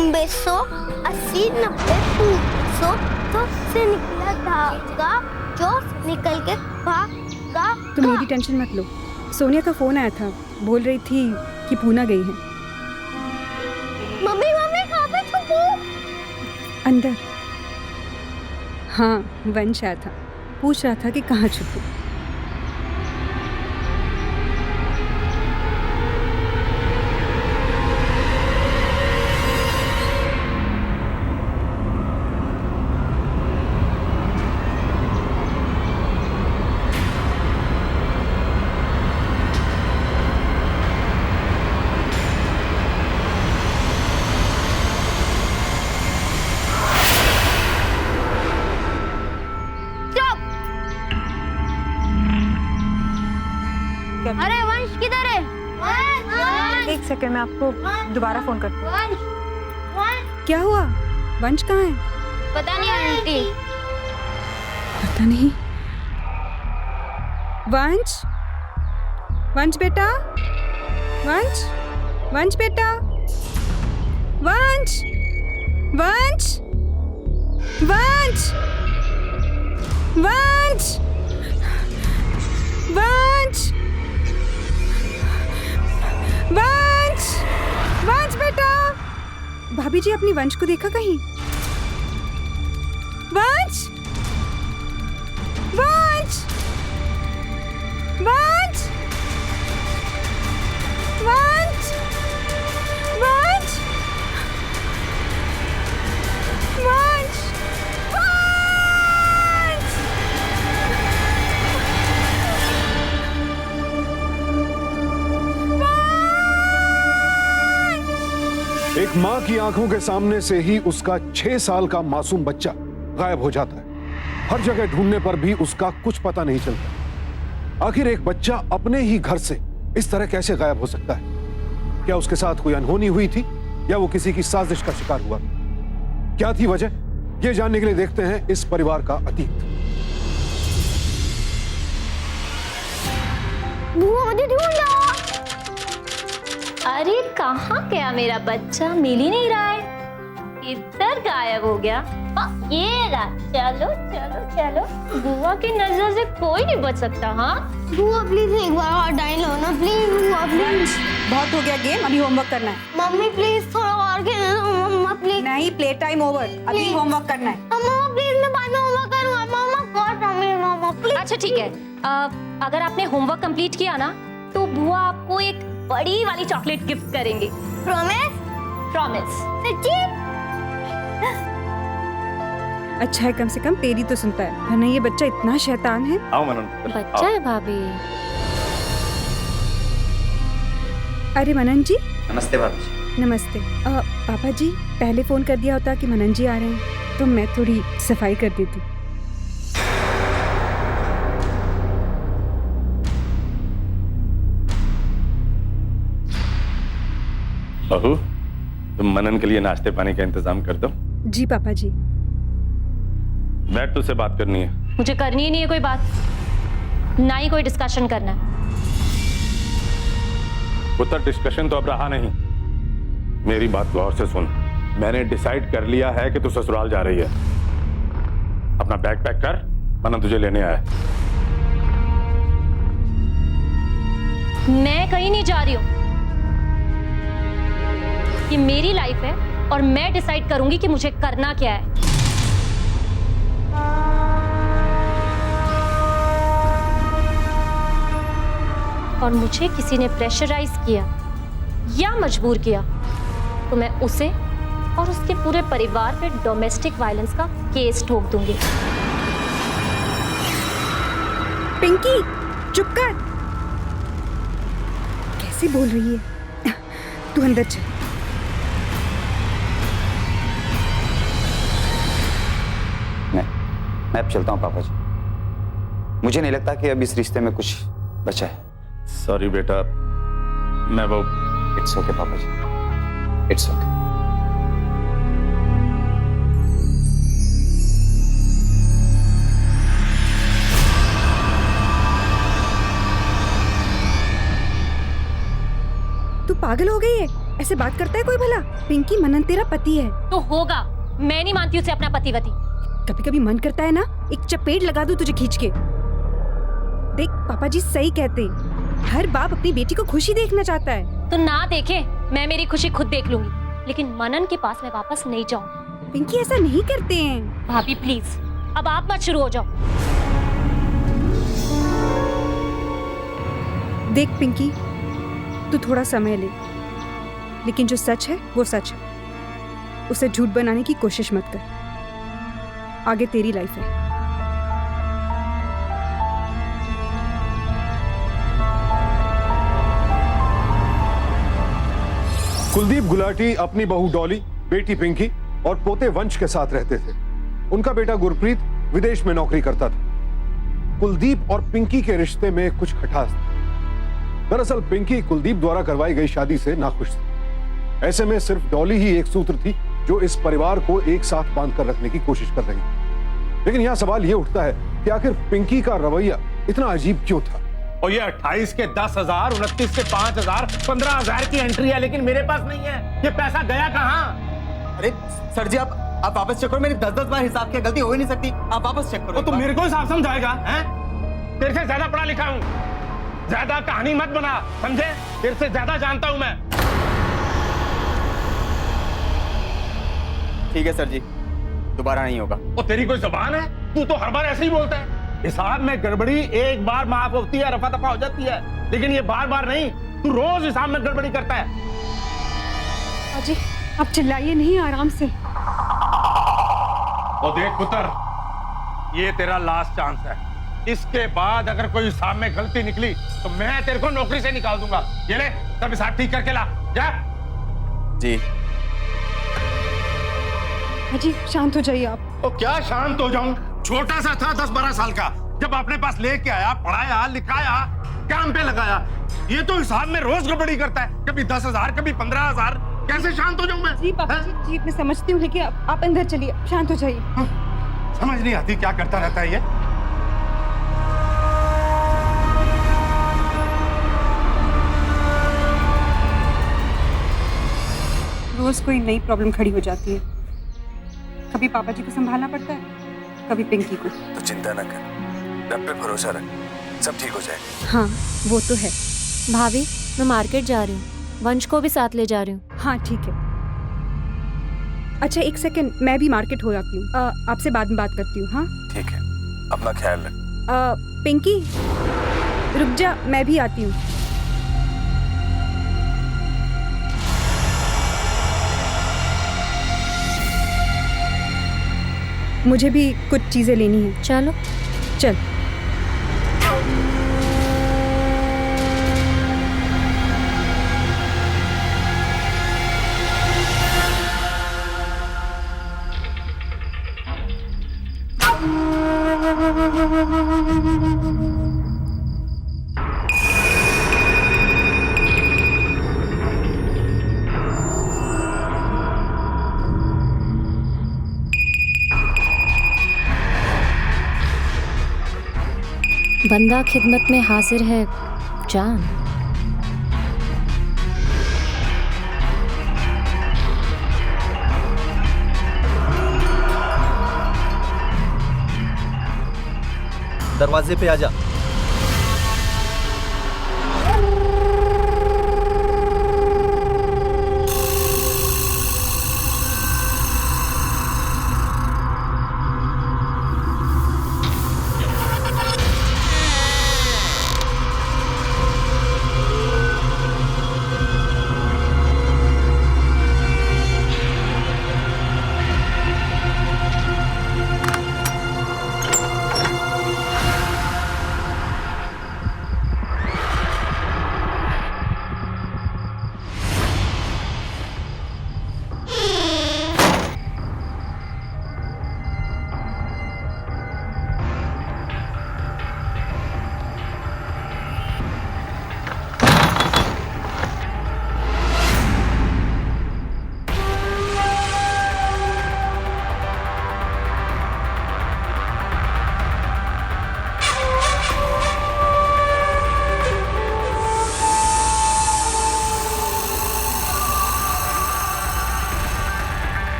80, 90, 100 तो से निकला धागा जो निकल के भागा। तो मेरी टेंशन मत लो। सोनिया का फोन आया था, बोल रही थी कि पूना गई है। मम्मी मम्मी कहाँ पे छुपू? अंदर। हाँ, वंश आया था, पूछ रहा था कि कहाँ छुपू। अरे वंश किधर है? एक सेकंड में आपको दोबारा फोन करती हूँ। वंश क्या हुआ? वंश कहाँ है? पता नहीं आंटी। पता नहीं। वंश, वंश बेटा, वंश, वंश बेटा, वंश, वंश, वंश, वंश, वंश, वंश, वंश बेटा। भाभी जी, अपनी वंश को देखा कहीं? वंश, वंश, वंश, वंश, वंश, वंश, एक माँ की आंखों के सामने से ही उसका 6 साल का मासूम बच्चा गायब हो जाता है। हर जगह ढूंढने पर भी उसका कुछ पता नहीं चलता। आखिर एक बच्चा अपने ही घर से इस तरह कैसे गायब हो सकता है? क्या उसके साथ कोई अनहोनी हुई थी या वो किसी की साजिश का शिकार हुआ? क्या थी वजह? ये जानने के लिए देखते हैं इस परिवार का अतीत। बुआ मुझे ढूंढो। अरे कहाँ गया मेरा बच्चा? मिल ही नहीं रहा है, इधर गायब हो गया। ये रहा। चलो चलो चलो, बुआ की नजर से कोई नहीं बच सकता। हाँ बुआ प्लीज एक बार और डाइन लो ना प्लीज। बुआ प्लीज। बहुत हो गया गेम, अभी होमवर्क करना है। मम्मी प्लीज थोड़ा और खेलने दो। मम्मा प्लीज। नहीं, प्ले टाइम ओवर, अभी Please. होमवर्क करना है। मम्मा प्लीज मैं बाद में होमवर्क करूंगा। मम्मा गॉड मम्मी मम्मा प्लीज। अच्छा ठीक है, अगर आपने होमवर्क कंप्लीट किया ना तो बुआ आपको एक बड़ी वाली चॉकलेट गिफ्ट करेंगे। प्रॉमिस? प्रॉमिस। सच्ची? अच्छा है, कम से कम तेरी तो सुनता है, वरना ये बच्चा इतना शैतान है। आओ मनन। बच्चा है भाभी। अरे मनन जी। नमस्ते भाभी जी। नमस्ते। पापा जी, पहले फोन कर दिया होता कि मनन जी आ रहे हैं तो मैं थोड़ी सफाई कर देती। बहू, तुम मनन के लिए नाश्ते पानी का इंतजाम कर दो। जी पापा जी। बैठ, तुझसे बात करनी है। मुझे करनी ही नहीं है कोई बात, ना ही कोई डिस्कशन करना है। पुत्र, डिस्कशन तो अब रहा नहीं। मेरी बात गौर से सुन। मैंने डिसाइड कर लिया है कि तू ससुराल जा रही है। अपना बैग पैक कर, मनन तुझे लेने आया। मैं कहीं नहीं जा रही हूँ, ये मेरी लाइफ है और मैं डिसाइड करूंगी कि मुझे करना क्या है। और मुझे किसी ने प्रेशराइज किया या मजबूर किया तो मैं उसे और उसके पूरे परिवार पे डोमेस्टिक वायलेंस का केस ठोक दूंगी। पिंकी, चुप कर। कैसे बोल रही है? तू अंदर चल। मैं अब चलता हूँ पापा जी। मुझे नहीं लगता कि अब इस रिश्ते में कुछ बचा है। सॉरी बेटा, मैं वो। इट्स ओके पापा जी, इट्स ओके। तू पागल हो गई है? ऐसे बात करता है कोई भला? पिंकी, मनन तेरा पति है। तो होगा, मैं नहीं मानती उसे अपना पतिवती। कभी कभी मन करता है ना, एक चपेट लगा दूं तुझे खींच के। देख, पापा जी सही कहते हैं, हर बाप अपनी बेटी को खुशी देखना चाहता है। तो ना देखे, मैं मेरी खुशी खुद देख लूंगी, लेकिन मनन के पास मैं वापस नहीं जाऊँ। पिंकी, ऐसा नहीं करते हैं। भाभी प्लीज, अब आप मत शुरू हो जाओ। देख पिंकी, तू थोड़ा समय ले, लेकिन जो सच है वो सच है। उसे झूठ बनाने की कोशिश मत कर। आगे तेरी लाइफ है। कुलदीप गुलाटी अपनी बहू डॉली, बेटी पिंकी और पोते वंश के साथ रहते थे। उनका बेटा गुरप्रीत विदेश में नौकरी करता था। कुलदीप और पिंकी के रिश्ते में कुछ खटास थी। दरअसल पिंकी कुलदीप द्वारा करवाई गई शादी से नाखुश थी। ऐसे में सिर्फ डॉली ही एक सूत्र थी जो इस परिवार को एक साथ बांधकर रखने की कोशिश कर रही थी। लेकिन यहां सवाल यह उठता है कि आखिर पिंकी का रवैया इतना अजीब क्यों था? और ये 28 के 10,000, 29 के 5,000, 15,000 की एंट्री है, लेकिन मेरे पास नहीं है। ये पैसा गया कहाँ? अरे सर जी, आप वापस चेक करो। मेरी 10-10 बार हिसाब की गलती हो ही नहीं सकती। आप वापस चेक करो। तो मेरे को हिसाब समझाएगा? हैं? तेरे से ज्यादा पढ़ा लिखा हूँ, ज्यादा कहानी मत बना, समझे? तेरे से ज्यादा जानता हूँ मैं। ठीक है सर जी, दोबारा नहीं होगा। और तेरी कोई जुबान है? तू तो हर बार ऐसे ही बोलता है। हिसाब में गड़बड़ी एक बार माफ होती है, रफा दफा हो जाती है, लेकिन ये बार बार नहीं। तू रोज हिसाब में गड़बड़ी करता है। अजी, आप चिल्लाइए नहीं, आराम से। और देख पुत्र, ये तेरा लास्ट चांस है। इसके बाद अगर कोई हिसाब में गलती निकली तो मैं तेरे को नौकरी से निकाल दूंगा। ये ले, सब हिसाब ठीक करके ला, जा। जी। अजी, शांत हो जाइए आप। तो क्या शांत हो जाऊं? छोटा सा था, 10-12 साल का, जब अपने पास लेके आया, पढ़ाया, लिखाया, काम पे लगाया। ये तो हिसाब में रोज गड़बड़ी करता है, कभी 10,000, कभी 15,000। कैसे शांत हो जाऊं मैं? जी पापा जी, मैं समझती हूँ, लेकिन आप अंदर चलिए, शांत हो जाइए। समझ नहीं आती क्या करता रहता है ये। रोज कोई नई प्रॉब्लम खड़ी हो जाती है। कभी पापा जी को संभालना पड़ता है, कभी पिंकी को। तो चिंता न कर, रब पे भरोसा रख, सब ठीक हो जाएगा। हाँ, वो तो है। भाभी, मैं मार्केट जा रही हूँ, वंश को भी साथ ले जा रही हूँ। हाँ ठीक है। अच्छा, एक सेकंड, मैं भी मार्केट हो जाती हूँ। आपसे बाद में बात करती हूँ। हाँ ठीक है, अपना ख्याल रख। पिंकी, रुक जा, मैं भी आती हूँ। मुझे भी कुछ चीजें लेनी है। चलो। चल। बंदा खिदमत में हाजिर है जान। दरवाजे पे आजा।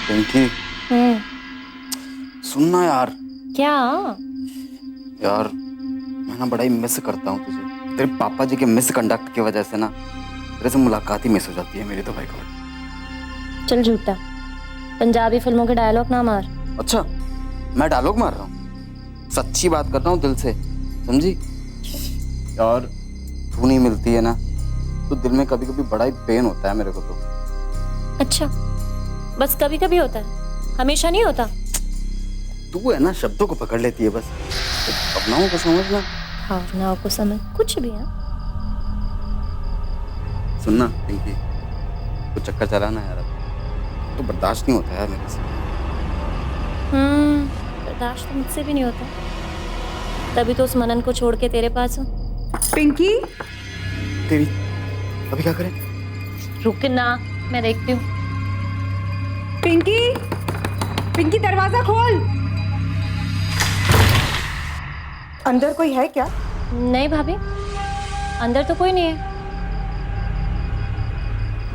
पिंकी सुनना यार। क्या? यार मैं ना बड़ा ही मिस करता हूँ तुझे। तेरे पापा जी के मिसकंडक्ट की वजह से ना तेरे से मुलाकात ही मिस हो जाती है मेरी तो भाई गॉड। चल झूठा, पंजाबी फिल्मों के डायलॉग ना मार। अच्छा मैं डायलॉग मार रहा हूँ, सच्ची बात कर रहा हूँ दिल से, समझी? यार तू नहीं मिलती है ना तो दिल में कभी कभी बड़ा ही पेन होता है मेरे को तो। अच्छा, बस कभी कभी होता है, हमेशा नहीं होता। तू है ना शब्दों को पकड़ लेती है बस, भावनाओं को समझना। भावनाओं को समझ कुछ भी है। सुनना पिंकी, कुछ चक्कर चलाना यार, अब तो बर्दाश्त नहीं होता यार मेरे से। बर्दाश्त तो मुझसे भी नहीं होता, तभी तो उस मनन को छोड़ के तेरे पास हूँ। पिंकी, तेरी अभी क्या करें? रुकना, मैं देखती हूँ। पिंकी, पिंकी दरवाजा खोल। अंदर कोई है क्या? नहीं भाभी, अंदर तो कोई नहीं है।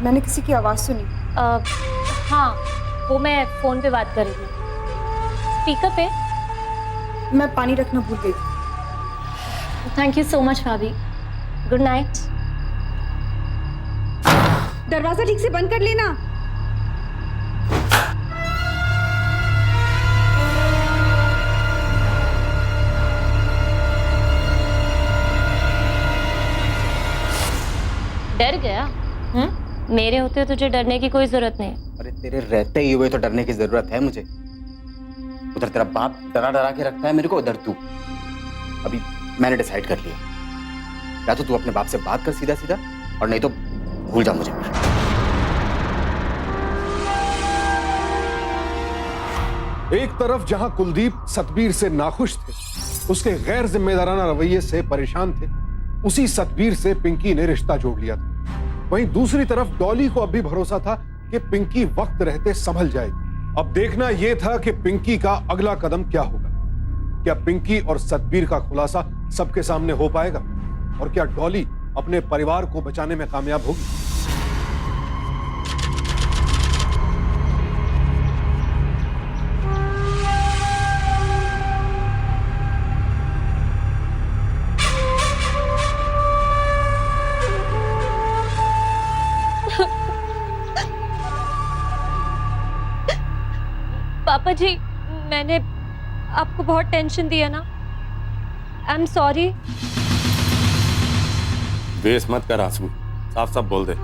मैंने किसी की आवाज सुनी। हाँ, वो मैं फोन पे बात कर रही थी, स्पीकर पे। मैं पानी रखना भूल गई थी। थैंक यू सो मच भाभी, गुड नाइट। दरवाजा ठीक से बंद कर लेना। डर गया? मेरे होते तुझे डरने की कोई जरूरत नहीं। अरे तेरे रहते ही हुए तो डरने की जरूरत है मुझे। उधर तेरा बाप डरा डरा के रखता है मेरे को, उधर तू। अभी मैंने डिसाइड कर लिया, या तो तू अपने बाप से बात कर सीधा सीधा, और नहीं तो भूल जा मुझे। एक तरफ जहां कुलदीप सतबीर से नाखुश थे, उसके गैर जिम्मेदाराना रवैये से परेशान थे, उसी सतबीर से पिंकी ने रिश्ता जोड़ लिया था। वहीं दूसरी तरफ डॉली को अब भी भरोसा था कि पिंकी वक्त रहते संभल जाएगी। अब देखना यह था कि पिंकी का अगला कदम क्या होगा। क्या पिंकी और सतबीर का खुलासा सबके सामने हो पाएगा, और क्या डॉली अपने परिवार को बचाने में कामयाब होगी? पापा जी, मैंने आपको बहुत टेंशन दिया ना, आई एम सॉरी। बेस मत कर आंसू, साफ साफ बोल दे।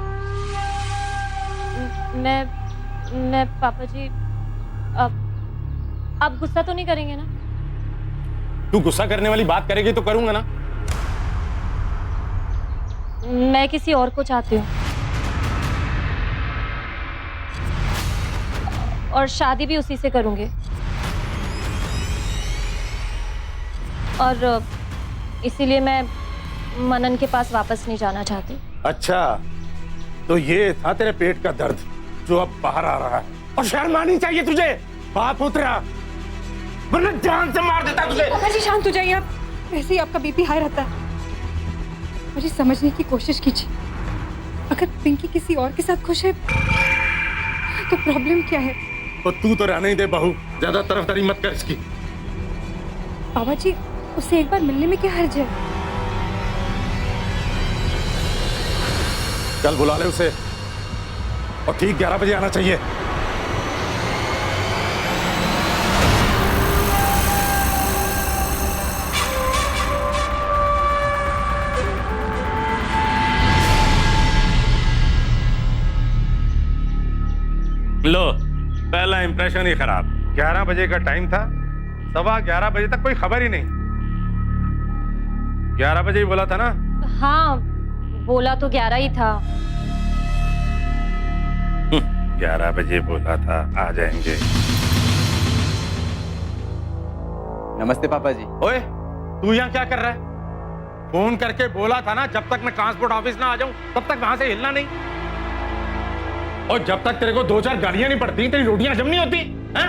मैं पापा जी, आप गुस्सा तो नहीं करेंगे ना? तू गुस्सा करने वाली बात करेगी तो करूंगा ना। मैं किसी और को चाहती हूँ, और शादी भी उसी से करूंगी, और इसीलिए मैं मनन के पास वापस नहीं जाना चाहती। अच्छा, तो ये था तेरे पेट का दर्द जो अब बाहर आ रहा है, और शर्म आनी चाहिए तुझे। बाप हो तेरा, वरना जान से मार देता तुझे। पापा जी शांत हो जाइए आप, वैसे ही आपका बीपी हाई रहता है। मुझे समझने की कोशिश कीजिए, अगर पिंकी किसी और के साथ खुश है तो प्रॉब्लम क्या है? तो तू तो रहने ही दे बहू, ज्यादा तरफदारी मत कर इसकी। बाबा जी, उससे एक बार मिलने में क्या हर्ज है? चल बुला ले उसे, और ठीक 11 बजे आना चाहिए। लो, पहला इंप्रेशन ही खराब। 11 बजे का टाइम था, 11:15 बजे तक कोई खबर ही नहीं। 11 बजे ही बोला था ना? हाँ, बोला तो 11 ही था। 11 बजे बोला था आ जाएंगे। नमस्ते पापा जी। ओए, तू यहाँ क्या कर रहा है? फोन करके बोला था ना, जब तक मैं ट्रांसपोर्ट ऑफिस ना आ जाऊं तब तक वहां से हिलना नहीं। और जब तक तेरे को 2-4 गालियां नहीं पड़ती, तेरी रोटियां हजम नहीं होती हैं?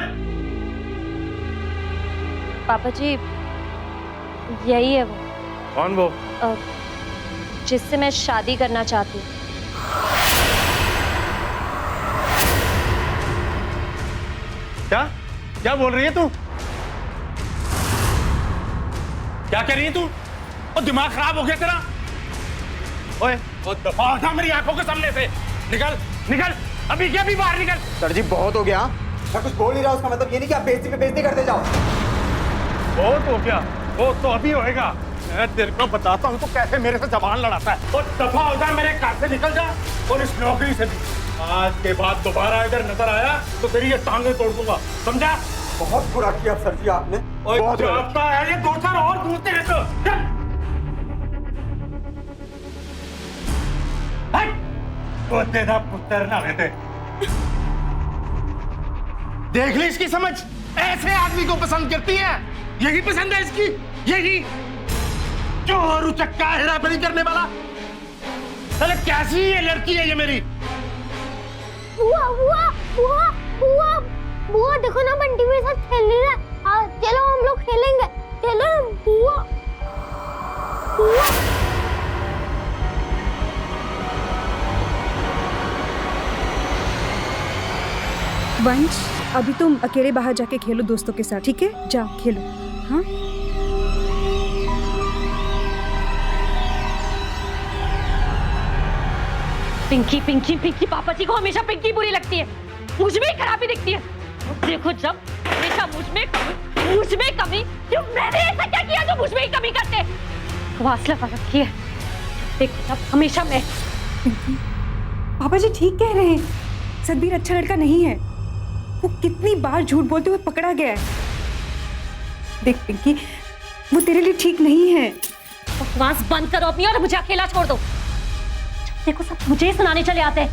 पापा जी, यही है वो। कौन वो? जिससे मैं शादी करना चाहती हूँ। क्या क्या बोल रही है तू? क्या कह रही है तू? और दिमाग खराब हो गया तेरा? ओए, दफा हो जा मेरी आंखों के सामने से। निकल निकल, अभी क्या, अभी बाहर निकल। सर जी बहुत हो गया। मैं कुछ बोल नहीं रहा, उसका मतलब ये नहीं कि आप बेइज्जती पे बेइज्जती करते जाओ। बहुत हो गया, वो तो अभी होएगा। मैं तेरे को बताता हूँ तो कैसे मेरे से जबान लड़ाता है। और दफा हो जा, मेरे घर से निकल जा, और इस नौकरी से भी। आज के बाद दोबारा इधर नजर आया तो तेरी ये टांगे तोड़ दूंगा, समझा? बहुत बुरा किया सर जी आपने। बहुत आता है ये, 2-4 और दूसरे हैं तो चल। हट! वो तेरा पुत्र ना रहते। देख ली इसकी समझ, ऐसे आदमी को पसंद करती है। यही पसंद है इसकी, यही चोर उचक्का हेराफेरी करने वाला। अरे कैसी ये लड़की है ये मेरी? बुआ बुआ बुआ बुआ बुआ, देखो ना बंटी मेरे साथ खेल रहा है। चलो हम लोग खेलेंगे, चलो बुआ बुआ। वंश, अभी तुम अकेले बाहर जाके खेलो दोस्तों के साथ, ठीक है? जाओ खेलो। हाँ, पिंकी पिंकी पिंकी, पापा जी को हमेशा पिंकी बुरी लगती है, मुझ में ही खराबी दिखती है। और देखो जब हमेशा मुझ में कमी, जो मैंने ऐसा क्या किया जो मुझ में ही कमी करते? वासला कर रखी है। देखो जब हमेशा मैं। पापा जी ठीक कह रहे हैं, सदबीर अच्छा लड़का नहीं है। वो कितनी बार झूठ बोलते हुए पकड़ा गया है। देख पिंकी, वो तेरे लिए ठीक नहीं है। बकवास बंद करो अपनी और मुझे अकेला छोड़ दो। देखो सब मुझे ही सुनाने चले आते हैं।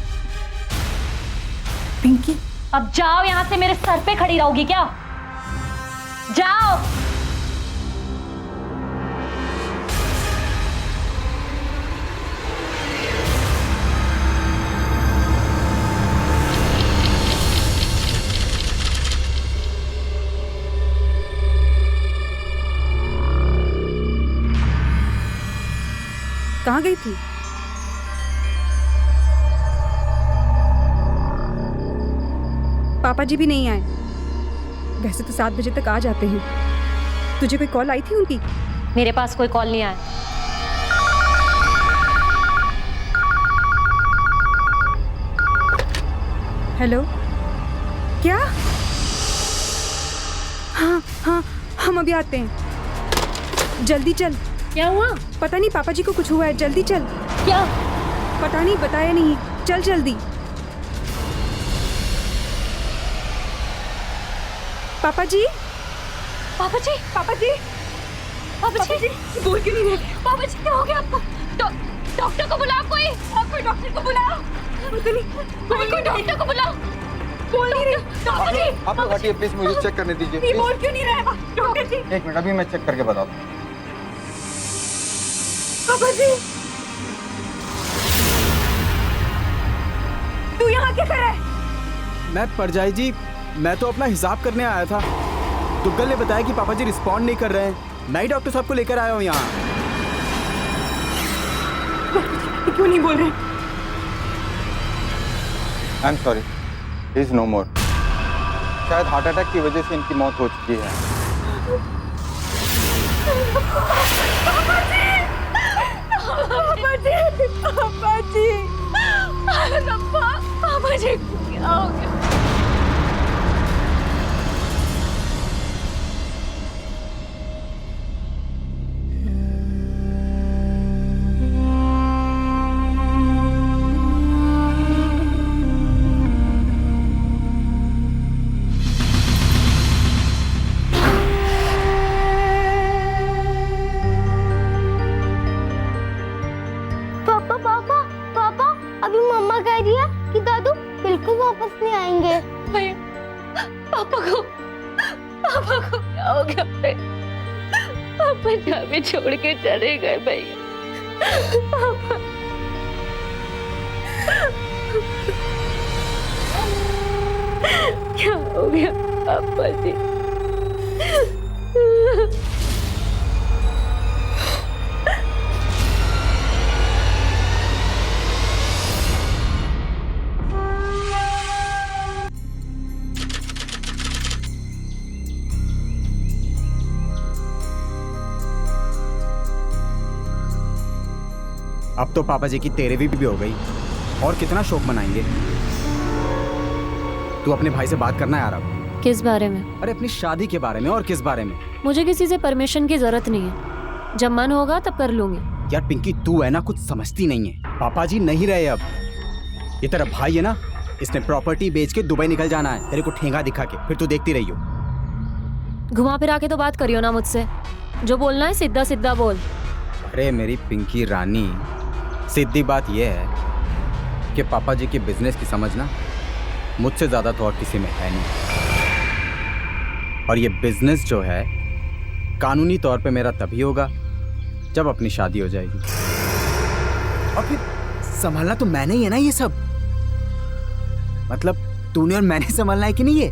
पिंकी, अब जाओ यहाँ से, मेरे सर पे खड़ी रहोगी क्या? जाओ। कहाँ गई थी? पापा जी भी नहीं आए। वैसे तो 7 बजे तक आ जाते हैं। तुझे कोई कॉल आई थी उनकी? मेरे पास कोई कॉल नहीं आया। हेलो, क्या? हाँ हाँ, हम अभी आते हैं। जल्दी चल। क्या हुआ? पता नहीं, पापा जी को कुछ हुआ है, जल्दी चल। क्या? पता नहीं, बताया नहीं, चल जल्दी। पापा जी, पापा जी, पापा जी, पापा जी, बोल क्यों नहीं रहे? पापा जी क्या हो गया आपको? डॉक्टर को बुलाओ, कोई डॉक्टर को बुलाओ। कोई डॉक्टर को बुलाओ। बोल नहीं रहे पापा जी। आप लोग हटिए प्लीज, मुझे चेक करने दीजिए। बोल क्यों नहीं रहे डॉक्टर जी? 1 मिनट, अभी मैं चेक करके बताता हूँ। पापा जी, तू यहाँ क्या कर रहा है? मैं परजाई जी, मैं तो अपना हिसाब करने आया था। दुग्गल ने बताया कि पापा जी रिस्पॉन्ड नहीं कर रहे हैं। मैं ही डॉक्टर साहब को लेकर आया हूँ यहाँ। क्यों नहीं बोल रहे? I am sorry, is no more. शायद हार्ट अटैक की वजह से इनकी मौत हो चुकी है। पापा जी, पापा जी, पापा जी क्या हो गया? अभी मम्मा कह रही है कि दादू बिल्कुल वापस नहीं आएंगे। पापा को क्या हो गया? पापा हमें छोड़ के चले गए भैया। पापा क्या हो गया पापा जी? अब तो पापा जी की 13वीं भी हो गई, और कितना शौक मनाएंगे। तू अपने भाई से बात करना यार अब। किस बारे में? अरे अपनी शादी के बारे में। और किस बारे में? मुझे किसी से परमिशन की जरूरत नहीं है, जब मन होगा तब कर लूंगी। यार पिंकी, तू है ना कुछ समझती नहीं है। पापा जी नहीं रहे अब। ये तेरा भाई है ना, इसने प्रॉपर्टी बेच के दुबई निकल जाना है, तेरे को ठेंगा दिखा के, फिर तू देखती रही हो। घुमा फिरा के तो बात करियो ना मुझसे, जो बोलना है सीधा सीधा बोल। अरे मेरी पिंकी रानी, सीधी बात यह है कि पापा जी की बिजनेस की समझ ना मुझसे ज्यादा तो और किसी में है नहीं। और ये बिजनेस जो है कानूनी तौर पे मेरा तभी होगा जब अपनी शादी हो जाएगी। और फिर संभालना तो मैंने ही है ना ये सब। मतलब तूने और मैंने संभालना है कि नहीं?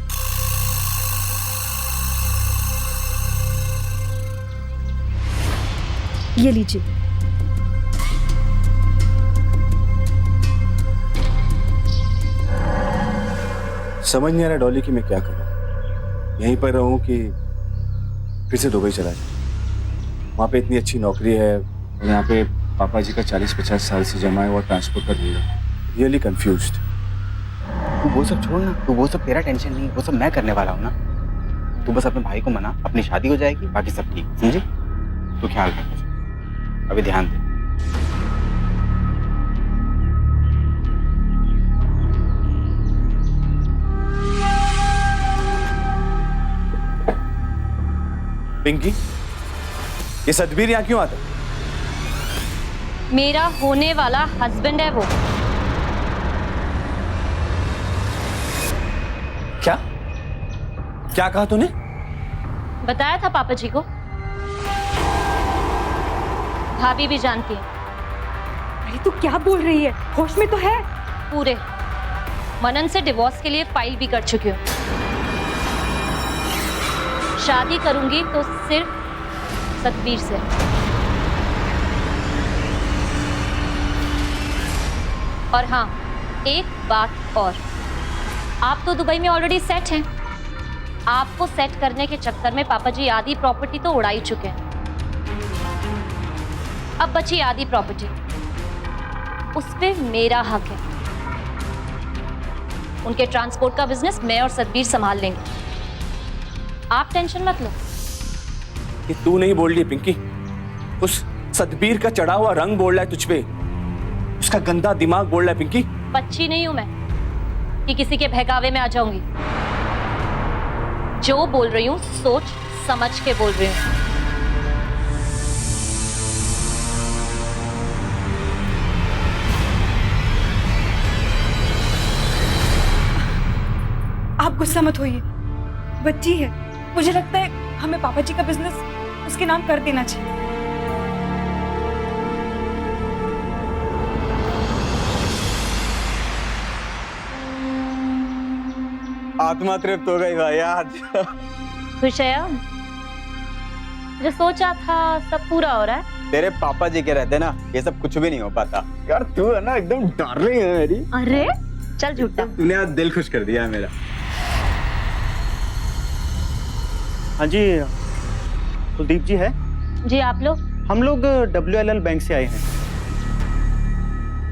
ये लीजिए। समझ नहीं आ रहा डॉली कि मैं क्या करूं। यहीं पर रहूं कि फिर से दुबई चला जाऊं। वहां पे इतनी अच्छी नौकरी है और यहाँ पे पापा जी का 40-50 साल से जमा हुआ ट्रांसपोर्ट का ढेर है। Really confused. तू वो सब छोड़ ना, तू वो सब तेरा टेंशन नहीं, वो सब मैं करने वाला हूँ ना। तू बस अपने भाई को मना, अपनी शादी हो जाएगी, बाकी सब ठीक, समझी? तू ख्याल रख, अभी ध्यान दे। पिंकी, ये सतबीर यहाँ क्यों आता? मेरा होने वाला हस्बैंड है वो। क्या क्या कहा तूने? बताया था पापा जी को, भाभी भी जानती है। अरे तू क्या बोल रही है? होश में तो है? पूरे मनन से डिवोर्स के लिए फाइल भी कर चुकी हूँ। शादी करूंगी तो सिर्फ सतबीर से। और हाँ, एक बात और, आप तो दुबई में ऑलरेडी सेट हैं। आपको सेट करने के चक्कर में पापा जी आधी प्रॉपर्टी तो उड़ा ही चुके हैं। अब बची आधी प्रॉपर्टी, उस पे मेरा हक है। उनके ट्रांसपोर्ट का बिजनेस मैं और सतबीर संभाल लेंगे, आप टेंशन मत लो। ये तू नहीं बोल रही पिंकी, उस सतबीर का चढ़ा हुआ रंग बोल रहा है तुझ पे, उसका गंदा दिमाग बोल रहा है पिंकी। बच्ची नहीं हूं मैं कि किसी के बहकावे में आ जाऊंगी। जो बोल रही हूं सोच समझ के बोल रही हूं। आप गुस्सा मत होइए, बच्ची है। मुझे लगता है हमें पापा जी का बिजनेस उसके नाम कर देना चाहिए। आत्मा तृप्त हो गई भाई आज। खुश है अब? जो सोचा था सब पूरा हो रहा है। तेरे पापा जी के रहते ना ये सब कुछ भी नहीं हो पाता। यार तू है ना एकदम डार्लिंग है मेरी। अरे चल झूठा, तूने आज दिल खुश कर दिया है मेरा। हाँ जी, कुलदीप जी है? जी आप लोग? हम लोग WLL बैंक से आए हैं।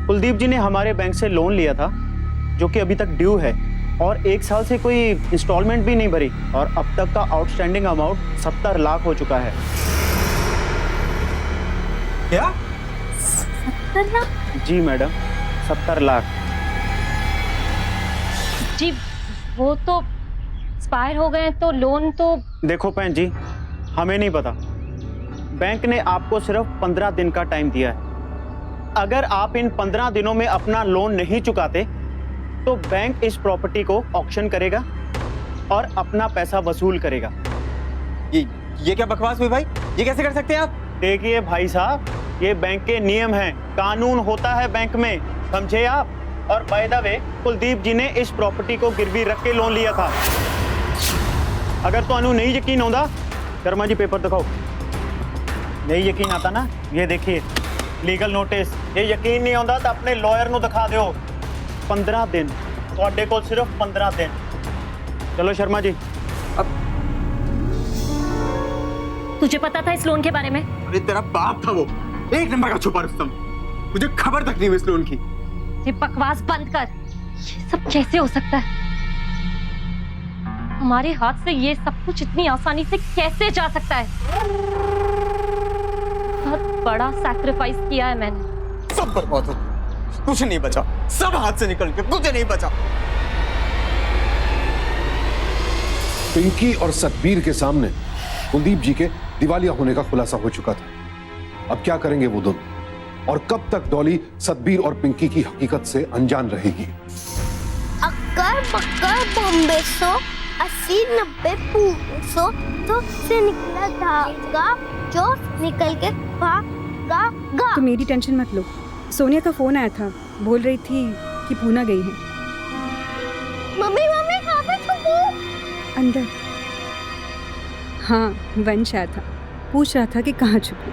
कुलदीप जी ने हमारे बैंक से लोन लिया था जो कि अभी तक ड्यू है और 1 साल से कोई इंस्टॉलमेंट भी नहीं भरी और अब तक का आउटस्टैंडिंग अमाउंट 70 लाख हो चुका है। क्या? 70 लाख? जी मैडम, 70 लाख। जी वो तो एक्सपायर हो गए तो लोन तो। देखो बहन जी, हमें नहीं पता। बैंक ने आपको सिर्फ 15 दिन का टाइम दिया है। अगर आप इन 15 दिनों में अपना लोन नहीं चुकाते तो बैंक इस प्रॉपर्टी को ऑक्शन करेगा और अपना पैसा वसूल करेगा। ये क्या बकवास हुई भाई? ये कैसे कर सकते हैं आप? देखिए भाई साहब, ये बैंक के नियम हैं, कानून होता है बैंक में, समझे आप? और बाय द वे, कुलदीप जी ने इस प्रॉपर्टी को गिरवी रख के लोन लिया था। अगर तो नहीं यकीन होता, शर्मा जी पेपर दिखाओ। नहीं यकीन आता ना, ये देखिए लीगल नोटिस। ये यकीन नहीं होता तो अपने लॉयर को दिखा दो। 15 दिन, ਤੁਹਾਡੇ ਕੋਲ सिर्फ 15 दिन। चलो शर्मा जी। अब तुझे पता था इस लोन के बारे में? अरे तेरा बाप था वो, 1 नंबर का छुपा रुस्तम। मुझे खबर तक नहीं हुई इस लोन की। ये बकवास बंद कर। ये सब कैसे हो सकता है? हमारे हाथ से ये सब कुछ इतनी आसानी से कैसे जा सकता है? बहुत बड़ा सैक्रिफाइस किया है मैंने। सब बर्बाद हो, कुछ नहीं बचा, सब हाथ से निकल के, कुछ नहीं बचा। पिंकी और सतबीर के सामने कुलदीप जी के दिवालिया होने का खुलासा हो चुका था। अब क्या करेंगे वो दोनों, और कब तक डॉली सतबीर और पिंकी की हकीकत से अनजान रहेगी? अक्कर बक्कर बॉम्बे 80 90 100 तो से निकला धागा जो निकल के भागा। तो मेरी टेंशन मत लो। सोनिया का फोन आया था, बोल रही थी कि पूना गई है। मम्मी मम्मी कहाँ पे छुपू? अंदर। हाँ, वंश आया था, पूछ रहा था कि कहाँ छुपू।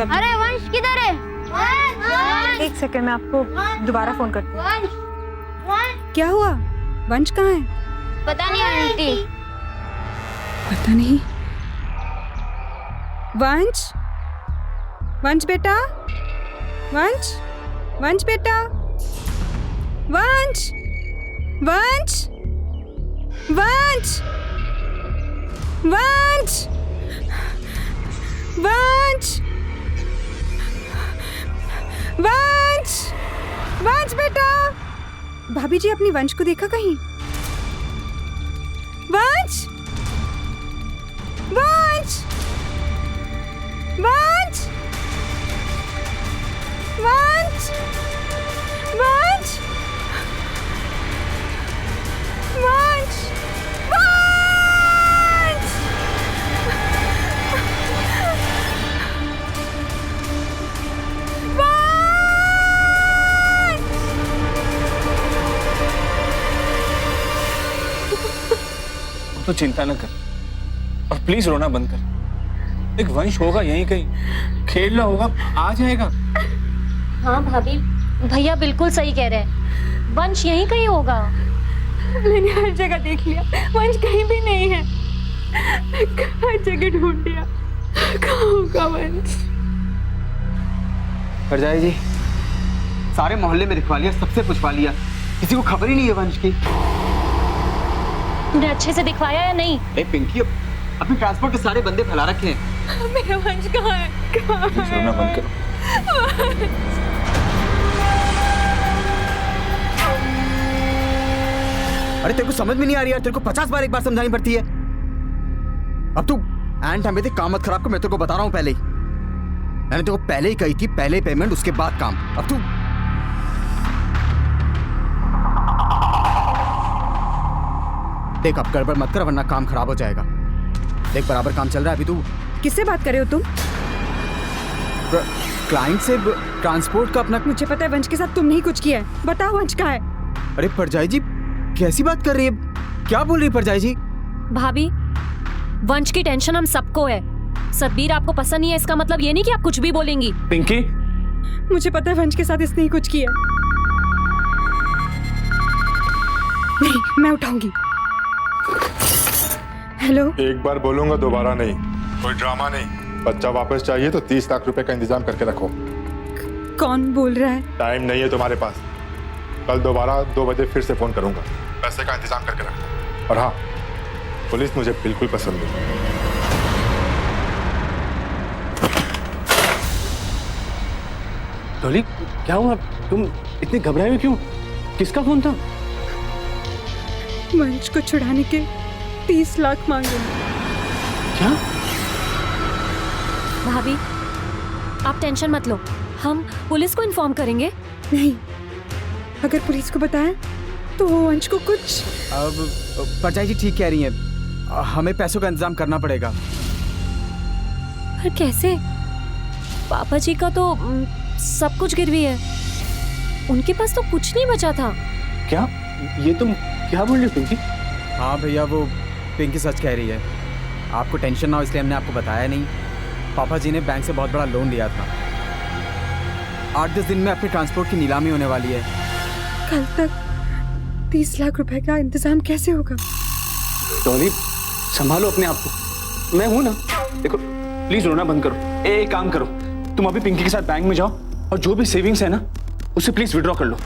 अरे वंश किधर है? एक सेकंड, मैं आपको दोबारा फोन करती हूँ। क्या हुआ? वंश कहाँ है? पता नहीं आंटी। पता नहीं। वंश, वंश बेटा, वंश, वंश बेटा, वंश, वंश, वंश, वंश, वंश, वंश, वंश बेटा। भाभी जी, अपनी वंश को देखा कहीं? वंश, वंश, वंश, वंश, वंश, वंश, तो चिंता न कर और प्लीज रोना बंद कर। एक वंश होगा यहीं कहीं, खेल रहा होगा, आ जाएगा। हाँ भाभी, भैया बिल्कुल सही कह रहे हैं। वंश यहीं कहीं होगा। मैंने हर जगह देख लिया, वंश कहीं भी नहीं है। हर जगह ढूंढ लिया, कहाँ होगा वंश? परजाई जी, सारे मोहल्ले में दिखवा लिया, सबसे पूछवा लिया, किसी को खबर ही नहीं है वंश की। तुमने अच्छे से दिखवाया या नहीं? पिंकी, अपने ट्रांसपोर्ट के सारे बंदे फैला रखे हैं। मेरा वंश कहाँ है? कहाँ है? रोना बंद करो। अरे तेरे को समझ में नहीं आ रही यार, तेरे को 50 बार एक बार समझानी पड़ती है। अब तू एंड टाइम पे काम मत खराब कर, मैं तेरे को बता रहा हूँ पहले ही। मैंने तेरे को पहले ही कही थी, पहले पेमेंट उसके बाद काम। अब तू देख, अब गड़बड़ मत कर वरना काम खराब हो जाएगा। देख, बराबर काम चल रहा है अभी। तू किससे बात कर रहे हो तुम? क्लाइंट से ट्रांसपोर्ट का अपना। मुझे पता है वंश के साथ तुमने ही कुछ किया है। बताओ वंश कहाँ है? अरे परजाई जी, कैसी बात कर रही है? क्या बोल रही है परजाई जी? भाभी, वंश की टेंशन हम सबको है। सतबीर आपको पसंद नहीं है, इसका मतलब ये नहीं कि आप कुछ भी बोलेंगी। पिंकी, मुझे पता है वंश के साथ इसने ही कुछ किया। नहीं, मैं उठाऊंगी। हेलो। एक बार बोलूंगा, दोबारा नहीं। कोई ड्रामा नहीं। बच्चा वापस चाहिए तो 30 लाख रुपए का इंतजाम करके रखो। कौन बोल रहा है? टाइम नहीं है तुम्हारे पास। कल दोबारा 2 बजे फिर से फोन करूंगा। पैसे का इंतजाम करके रखो। और हाँ, पुलिस मुझे बिल्कुल पसंद नहीं। डॉली, क्या हुआ? तुम इतनी घबराए हुए क्यों? किसका फोन था? वंश को छुड़ाने के 30 लाख मांगे। क्या? भाभी, आप टेंशन मत लो, हम पुलिस को इन्फॉर्म करेंगे। नहीं, अगर पुलिस को बताया तो वो वंश को कुछ। अब परजाई जी ठीक कह रही हैं, हमें पैसों का इंतजाम करना पड़ेगा। पर कैसे? पापा जी का तो सब कुछ गिरवी है। उनके पास तो कुछ नहीं बचा था। क्या? ये तुम क्या बोल रही हो पिंकी? हाँ भैया, वो पिंकी सच कह रही है। आपको टेंशन ना हो इसलिए हमने आपको बताया नहीं। पापा जी ने बैंक से बहुत बड़ा लोन लिया था। 8-10 दिन में अपने ट्रांसपोर्ट की नीलामी होने वाली है। कल तक 30 लाख रुपए का इंतजाम कैसे होगा? डॉली, संभालो अपने आप को, मैं हूं ना। देखो प्लीज रोना बंद करो। एक काम करो, तुम अभी पिंकी के साथ बैंक में जाओ और जो भी सेविंग्स है ना उसे प्लीज विड्रॉ कर लो।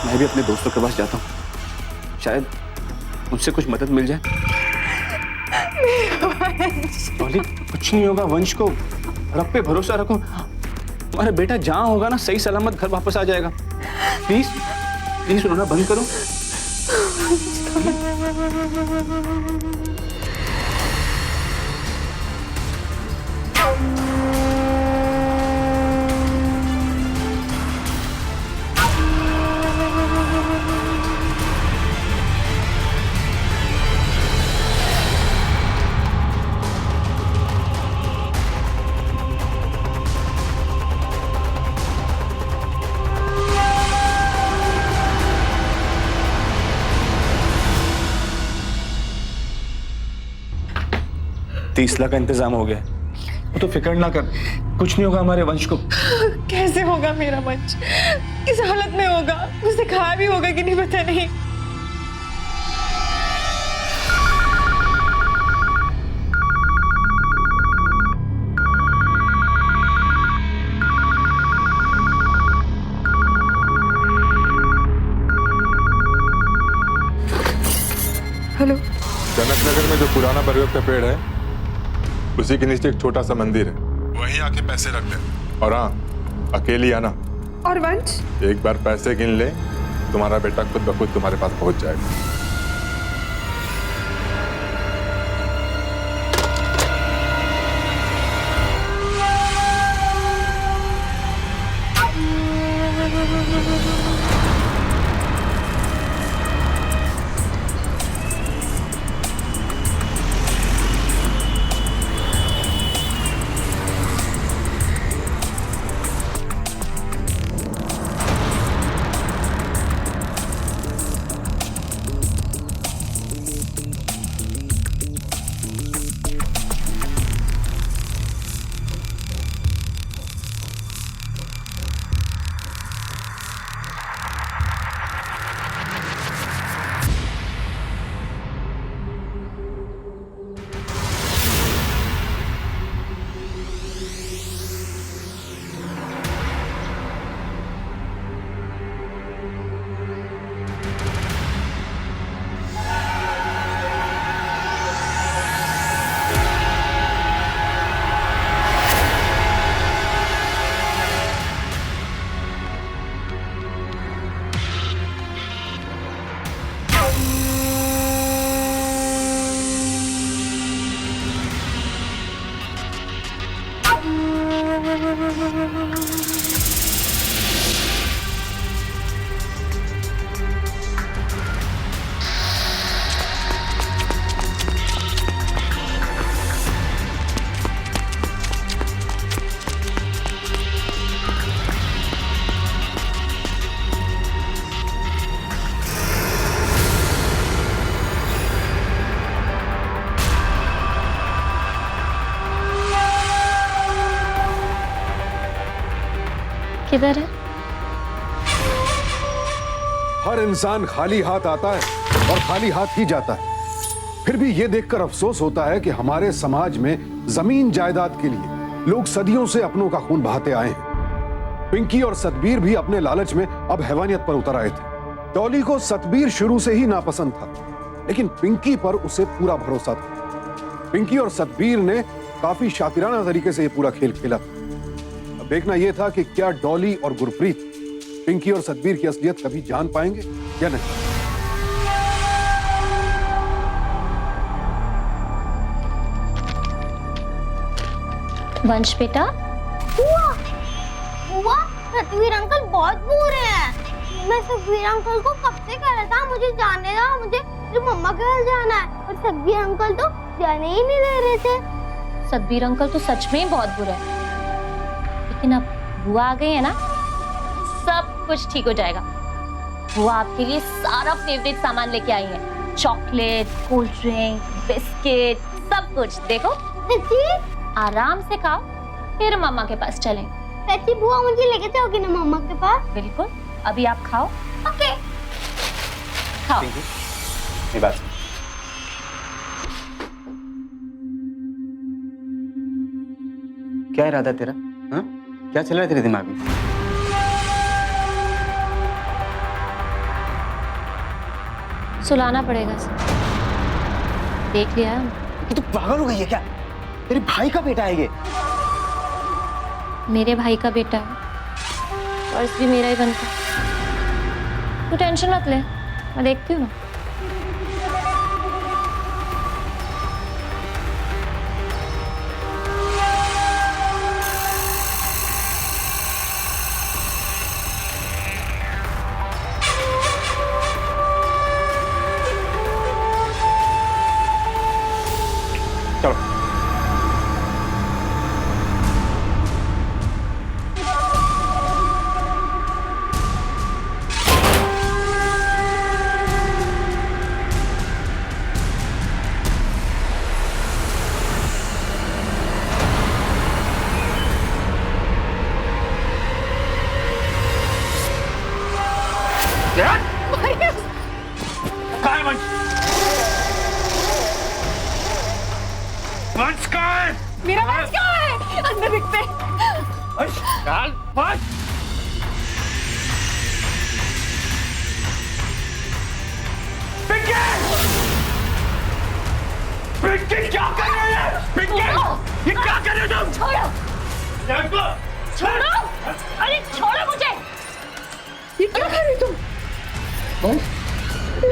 मैं भी अपने दोस्तों के पास जाता हूँ, शायद उनसे कुछ मदद मिल जाए। डॉली, कुछ नहीं होगा। वंश को रब पे भरोसा रखो। तुम्हारा बेटा जहां होगा ना सही सलामत घर वापस आ जाएगा। प्लीज प्लीज रोना बंद करो। $30 लाख का इंतजाम हो गया। वो तो फिक्र ना कर, कुछ नहीं होगा हमारे वंश को। कैसे होगा मेरा वंश? किस हालत में होगा? उसे खाया भी होगा कि नहीं पता नहीं। हेलो, जनक नगर में जो पुराना बरगद का पेड़ है उसी के नीचे एक छोटा सा मंदिर है, वहीं आके पैसे रख ले। और हाँ, अकेली आना। और वंश? एक बार पैसे गिन ले, तुम्हारा बेटा खुद ब खुद तुम्हारे पास पहुंच जाएगा। किधर है? हर इंसान खाली हाथ आता है और खाली हाथ ही जाता है। फिर भी यह देखकर अफसोस होता है कि हमारे समाज में जमीन जायदाद के लिए लोग सदियों से अपनों का खून बहाते आए हैं। पिंकी और सतबीर भी अपने लालच में अब हैवानियत पर उतर आए थे। डॉली को सतबीर शुरू से ही नापसंद था, लेकिन पिंकी पर उसे पूरा भरोसा था। पिंकी और सतबीर ने काफी शातिराना तरीके से यह पूरा खेल खेला। अब देखना यह था कि क्या डॉली और गुरप्रीत पिंकी और सतबीर की असलियत कभी जान पाएंगे या नहीं। वंश बेटा, बुआ, सतबीर अंकल बहुत बुरे हैं। मैं सतबीर अंकल को कब से कह रहा था मुझे जाने दो, मुझे मम्मा के घर जाना है, और सतबीर अंकल तो जाने ही नहीं दे रहे थे। सतबीर अंकल तो सच में ही बहुत बुरे हैं। लेकिन अब बुआ आ गई है ना, सब कुछ ठीक हो जाएगा। बुआ आपके लिए सारा फेवरेट सामान लेके आई है, चॉकलेट, कोल्ड ड्रिंक, बिस्किट, सब कुछ। देखो आराम से खाओ, फिर मम्मा के पास चलेंगे। सच्ची बुआ मुझे लेके जाओगी ना मम्मा के पास? बिल्कुल, अभी आप खाओ। ओके खाओ। ये बात सुन। क्या इरादा तेरा? हाँ? क्या चल रहा है तेरे दिमाग में? सुलाना पड़ेगा सर, देख लिया है। ये तो पागल हो गई है क्या? तेरे भाई का बेटा है ये। मेरे भाई का बेटा है, पर्स भी मेरा ही बनता है। तू टेंशन मत ले, मैं देखती हूँ ना। वंश कहाँ है? मेरा वंश कहाँ है? अंदर दिखते। वंश डाल वंश। पिंकी! पिंकी क्या कर रही है? पिंकी! ये क्या कर रहे हो तुम? छोड़ो, छोड़ो, अरे छोड़ो मुझे। ये क्या कर रही तुम? वंश,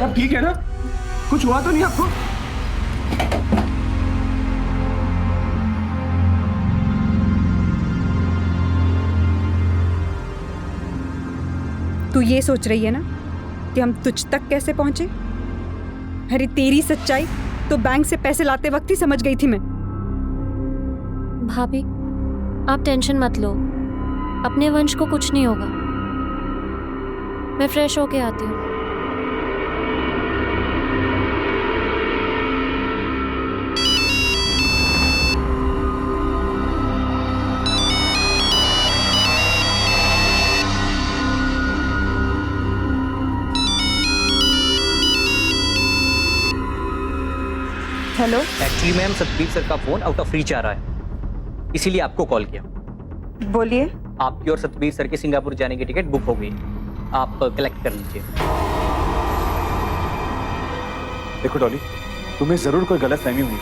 आप ठीक है ना? कुछ हुआ तो नहीं आपको? तू ये सोच रही है ना कि हम तुझ तक कैसे पहुंचे? अरे तेरी सच्चाई तो बैंक से पैसे लाते वक्त ही समझ गई थी मैं। भाभी, आप टेंशन मत लो, अपने वंश को कुछ नहीं होगा। मैं फ्रेश होके आती हूँ। Hello, actually ma'am Satbir sir का फोन आउट ऑफ रीच आ रहा है, इसीलिए आपको कॉल किया। बोलिए। आपकी और सतबीर सर के सिंगापुर जाने की टिकट बुक हो गई, आप कलेक्ट कर लीजिए। देखो डॉली, तुम्हें जरूर कोई गलतफहमी हुई।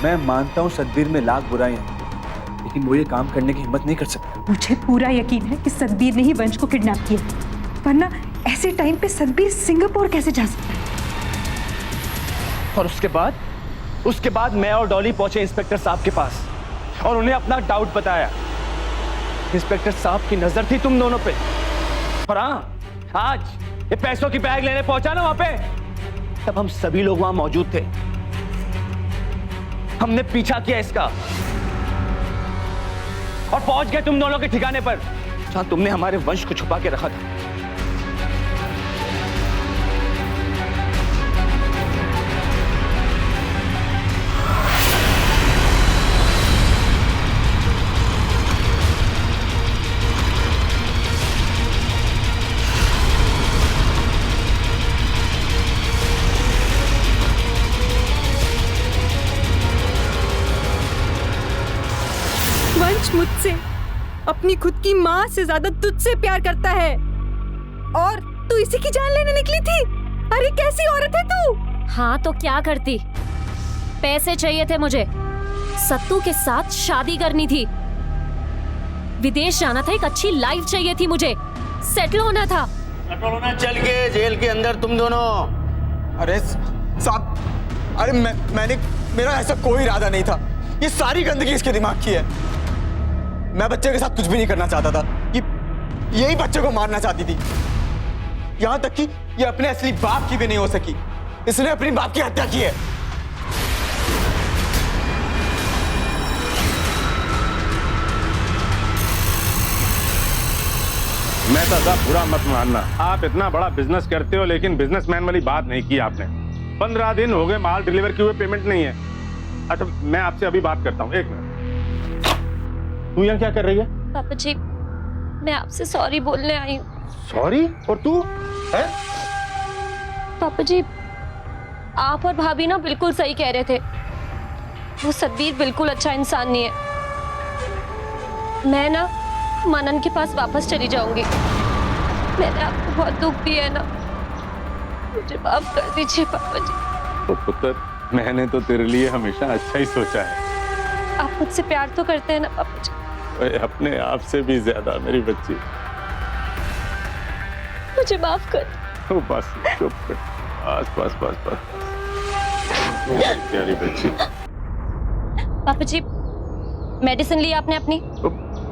मैं मानता हूँ सतबीर में लाख बुराइयां हैं, लेकिन वो ये काम करने की हिम्मत नहीं कर सकता। मुझे पूरा यकीन है कि सतबीर ने ही वंश को किडनैप किया, वरना ऐसे टाइम पे सतबीर सिंगापुर कैसे जा सकता है? और उसके बाद मैं और डॉली पहुंचे इंस्पेक्टर साहब के पास और उन्हें अपना डाउट बताया। इंस्पेक्टर साहब की नजर थी तुम दोनों पे। और हाँ, आज ये पैसों की बैग लेने पहुंचा ना वहां पे, तब हम सभी लोग वहां मौजूद थे। हमने पीछा किया इसका और पहुंच गए तुम दोनों के ठिकाने पर, जहां तुमने हमारे वंश को छुपा के रखा था। वंश मुझसे, अपनी खुद की माँ से ज्यादा तुझसे प्यार करता है, और तू इसी की जान लेने निकली थी। अरे कैसी औरत है तू? हाँ तो क्या करती, पैसे चाहिए थे मुझे, सत्तू के साथ शादी करनी थी, विदेश जाना था, एक अच्छी लाइफ चाहिए थी मुझे, सेटल होना था। सेटल होना चल के जेल के अंदर तुम दोनों। अरे साहब, अरे मेरा ऐसा कोई इरादा नहीं था। ये सारी गंदगी इसके दिमाग की है। मैं बच्चे के साथ कुछ भी नहीं करना चाहता था। यही बच्चे को मारना चाहती थी। यहां तक कि ये अपने असली बाप की भी नहीं हो सकी। इसने अपनी बाप की हत्या की है। मैं तो साहब बुरा मत मानना, आप इतना बड़ा बिजनेस करते हो लेकिन बिजनेसमैन वाली बात नहीं की आपने। 15 दिन हो गए माल डिलीवर किए हुए, पेमेंट नहीं है। अच्छा मैं आपसे अभी बात करता हूँ, 1 मिनट। तू यहाँ क्या कर रही है? पापा जी मैं आपसे सॉरी बोलने आई हूँ। सॉरी? और तू है? पापा जी आप और भाभी ना बिल्कुल सही कह रहे थे, वो सतबीर बिल्कुल अच्छा इंसान नहीं है। मैं ना मनन के पास वापस चली जाऊंगी। मैंने आपको बहुत दुख दिया है ना, मुझे माफ कर दीजिए पापा जी। तो पुत्र मैंने तो तेरे लिए हमेशा अच्छा ही सोचा है। आप मुझसे प्यार तो करते हैं ना पापा जी? ओए, अपने आप से भी ज्यादा मेरी बच्ची। मुझे माफ कर। ओ बस चुप कर, बस बस बस बस। प्यारी बच्ची। पापा जी मेडिसिन ली आपने अपनी?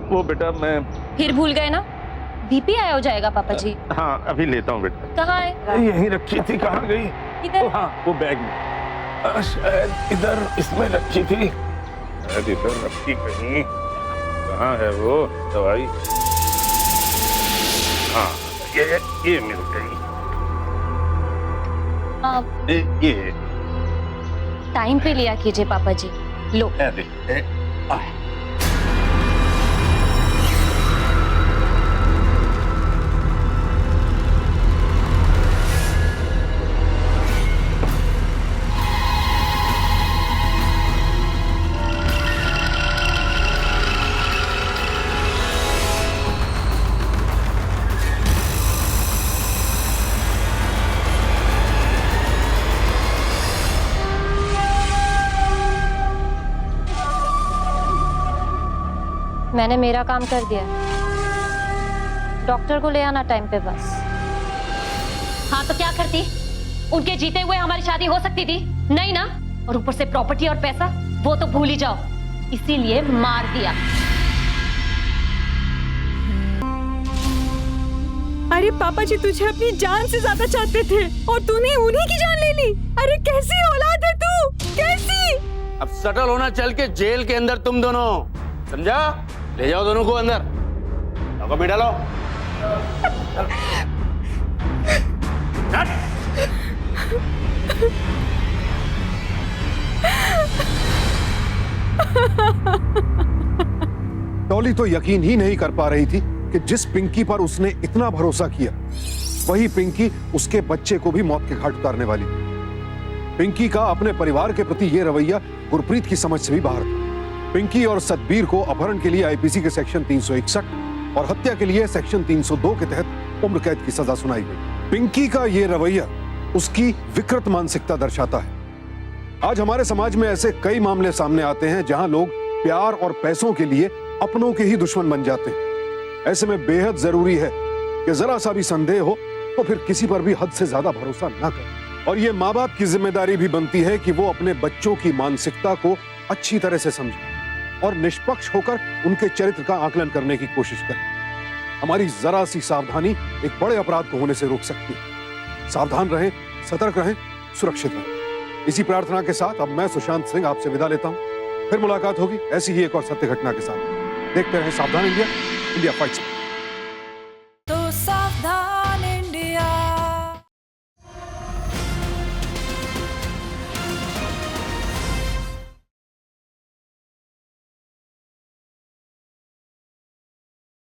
वो बेटा मैं फिर भूल गए ना? बीपी आया हो जाएगा पापा जी। हाँ अभी लेता हूँ बेटा। कहाँ है? यहीं रखी थी, कहाँ गई? इधर। हाँ वो बैग में, शायद इधर इसमें रखी थी, शायद इधर रखी कहीं। कहाँ है वो दवाई? हाँ ये मिल गई। ये टाइम पे लिया कीजिए पापा जी। लो। मैंने मेरा काम कर दिया, डॉक्टर को ले आना टाइम पे बस। हाँ तो क्या करती? उनके जीते हुए हमारी शादी हो सकती थी? नहीं ना। और ऊपर से प्रॉपर्टी और पैसा वो तो भूल ही जाओ, इसीलिए मार दिया। अरे पापा जी तुझे अपनी जान से ज्यादा चाहते थे और तूने उन्हीं की जान ले ली। अरे कैसी औलाद है तू, कैसी? अब सटल होना चल के जेल के अंदर तुम दोनों, समझा? ले जाओ दोनों को अंदर, लॉकअप में डालो। डॉली तो यकीन ही नहीं कर पा रही थी कि जिस पिंकी पर उसने इतना भरोसा किया, वही पिंकी उसके बच्चे को भी मौत के घाट उतारने वाली। पिंकी का अपने परिवार के प्रति यह रवैया गुरप्रीत की समझ से भी बाहर था। पिंकी और सतबीर को अपहरण के लिए आईपीसी के सेक्शन 361 और हत्या के लिए सेक्शन 302 के तहत उम्र कैद की सजा सुनाई गई। पिंकी का यह रवैया उसकी विकृत मानसिकता दर्शाता है। आज हमारे समाज में ऐसे कई मामले सामने आते हैं जहां लोग प्यार और पैसों के लिए अपनों के ही दुश्मन बन जाते हैं। ऐसे में बेहद जरूरी है कि जरा सा भी संदेह हो तो फिर किसी पर भी हद से ज्यादा भरोसा ना करें। और ये माँ बाप की जिम्मेदारी भी बनती है कि वो अपने बच्चों की मानसिकता को अच्छी तरह से समझें और निष्पक्ष होकर उनके चरित्र का आकलन करने की कोशिश करें। हमारी जरा सी सावधानी एक बड़े अपराध को होने से रोक सकती है। सावधान रहें, सतर्क रहें, सुरक्षित रहें। इसी प्रार्थना के साथ अब मैं सुशांत सिंह आपसे विदा लेता हूं। फिर मुलाकात होगी ऐसी ही एक और सत्य घटना के साथ। देखते रहें सावधान इंडिया, इंडिया फाइट्स।